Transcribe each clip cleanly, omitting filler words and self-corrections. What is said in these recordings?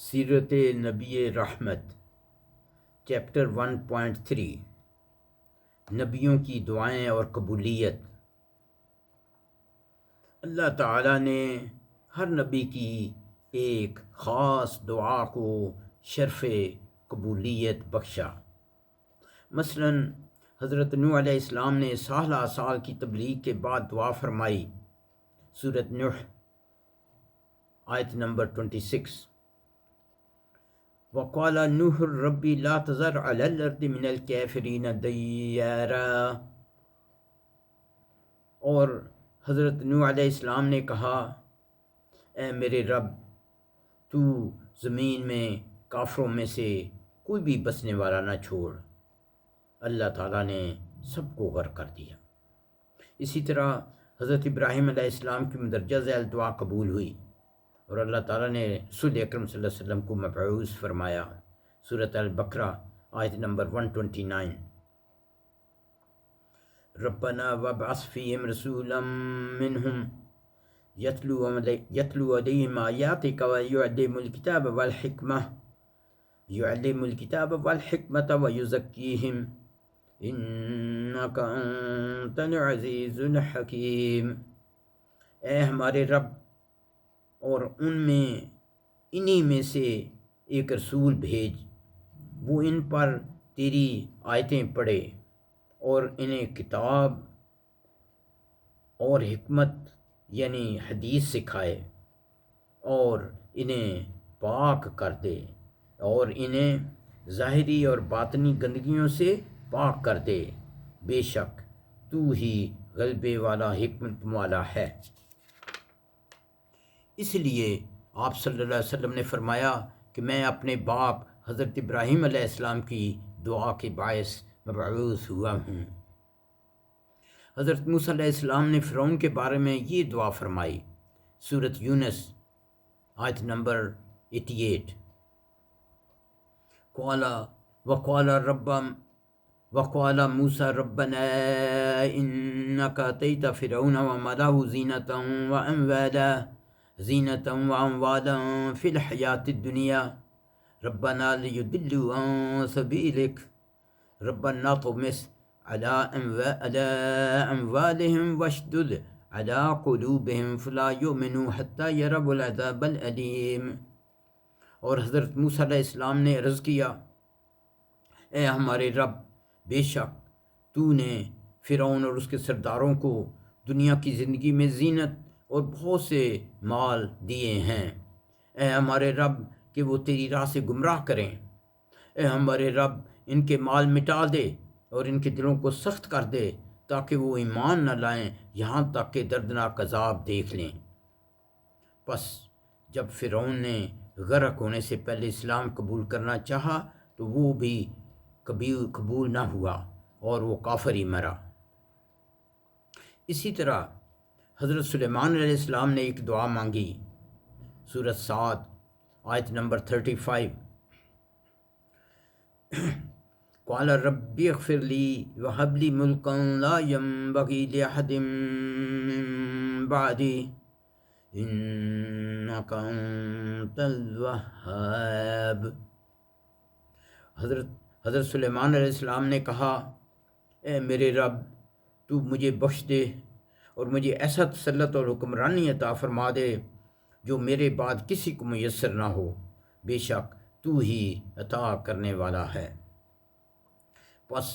سیرت نبی رحمت چیپٹر 1.3 نبیوں کی دعائیں اور قبولیت۔ اللہ تعالیٰ نے ہر نبی کی ایک خاص دعا کو شرف قبولیت بخشا۔ مثلا حضرت نوح علیہ السلام نے سالہ سال کی تبلیغ کے بعد دعا فرمائی۔ سورۃ نوح آیت نمبر 26۔ وقال نوح رب لا تذر على الارض من الكافرین دیارا، اور حضرت نوح علیہ السلام نے کہا، اے میرے رب، تو زمین میں کافروں میں سے کوئی بھی بسنے والا نہ چھوڑ۔ اللہ تعالیٰ نے سب کو غرق کر دیا۔ اسی طرح حضرت ابراہیم علیہ السلام کی مندرجہ ذیل دعا قبول ہوئی اور اللہ تعالیٰ نے رسول اکرم صلی اللہ علیہ وسلم کو مبعوث فرمایا۔ سورۃ البقرہ آیت نمبر 129۔ ربنا وابعث فیہم رسولا منہم یتلو علیہم آیاتک ویعلم الکتاب والحکمۃ ویزکیہم انک انت العزیز الحکیم۔ اے ہمارے رب، اور انہی میں سے ایک رسول بھیج، وہ ان پر تیری آیتیں پڑھے اور انہیں کتاب اور حکمت یعنی حدیث سکھائے، اور انہیں پاک کر دے، اور انہیں ظاہری اور باطنی گندگیوں سے پاک کر دے۔ بے شک تو ہی غلبے والا حکمت والا ہے۔ اس لیے آپ صلی اللہ علیہ وسلم نے فرمایا کہ میں اپنے باپ حضرت ابراہیم علیہ السلام کی دعا کے باعث مبعوث ہوا ہوں۔ حضرت موسیٰ علیہ السلام نے فرعون کے بارے میں یہ دعا فرمائی۔ سورۃ یونس آیت نمبر 88۔ وقال موسیٰ ربنا انک اتیت فرعون وملأہ زینة واموالا فی الحیاۃ الدنیا ربنا لیضلوا عن سبیلک ربنا اطمس علی اموالہم واشدد علی قلوبہم فلا یؤمنوا حتی یروا العذاب العلیم۔ اور حضرت موسیٰ علیہ السلام نے عرض کیا، اے ہمارے رب، بے شک تو نے فرعون اور اس کے سرداروں کو دنیا کی زندگی میں زینت اور بہت سے مال دیے ہیں۔ اے ہمارے رب کہ وہ تیری راہ سے گمراہ کریں۔ اے ہمارے رب، ان کے مال مٹا دے اور ان کے دلوں کو سخت کر دے تاکہ وہ ایمان نہ لائیں یہاں تک کہ دردناک عذاب دیکھ لیں۔ پس جب فرعون نے غرق ہونے سے پہلے اسلام قبول کرنا چاہا تو وہ بھی کبھی قبول نہ ہوا اور وہ کافر ہی مرا۔ اسی طرح حضرت سلیمان علیہ السلام نے ایک دعا مانگی۔ سورۃ صاد آیت نمبر 35۔ قال رب اغفر لی وہب لی ملکا لا ینبغی لأحد من بعدی انک انت الوہاب۔ حضرت سلیمان علیہ السلام نے کہا، اے میرے رب، تو مجھے بخش دے اور مجھے ایسا تسلط اور حکمرانی عطا فرما دے جو میرے بعد کسی کو میسر نہ ہو، بے شک تو ہی عطا کرنے والا ہے۔ پس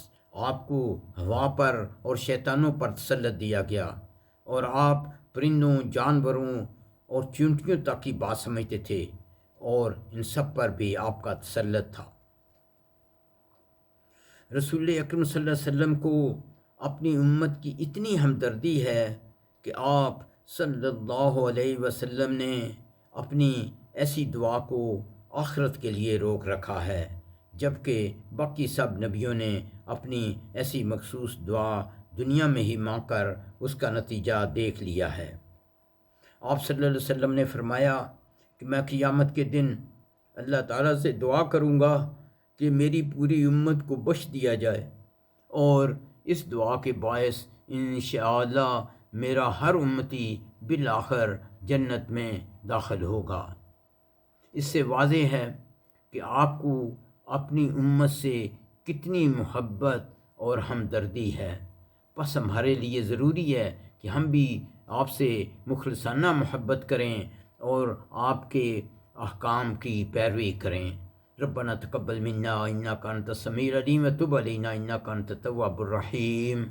آپ کو ہوا پر اور شیطانوں پر تسلط دیا گیا، اور آپ پرندوں، جانوروں اور چیونٹیوں تک کی بات سمجھتے تھے، اور ان سب پر بھی آپ کا تسلط تھا۔ رسول اکرم صلی اللہ علیہ وسلم کو اپنی امت کی اتنی ہمدردی ہے کہ آپ صلی اللہ علیہ وسلم نے اپنی ایسی دعا کو آخرت کے لیے روک رکھا ہے، جبکہ باقی سب نبیوں نے اپنی ایسی مخصوص دعا دنیا میں ہی مانگ کر اس کا نتیجہ دیکھ لیا ہے۔ آپ صلی اللہ علیہ وسلم نے فرمایا کہ میں قیامت کے دن اللہ تعالیٰ سے دعا کروں گا کہ میری پوری امت کو بخش دیا جائے، اور اس دعا کے باعث انشاءاللہ میرا ہر امتی بالآخر جنت میں داخل ہوگا۔ اس سے واضح ہے کہ آپ کو اپنی امت سے کتنی محبت اور ہمدردی ہے۔ بس ہمارے لیے ضروری ہے کہ ہم بھی آپ سے مخلصانہ محبت کریں اور آپ کے احکام کی پیروی کریں۔ ربنا تقبل منا انک انت السمیع العلیم وتب علینا انک انت التواب الرحیم۔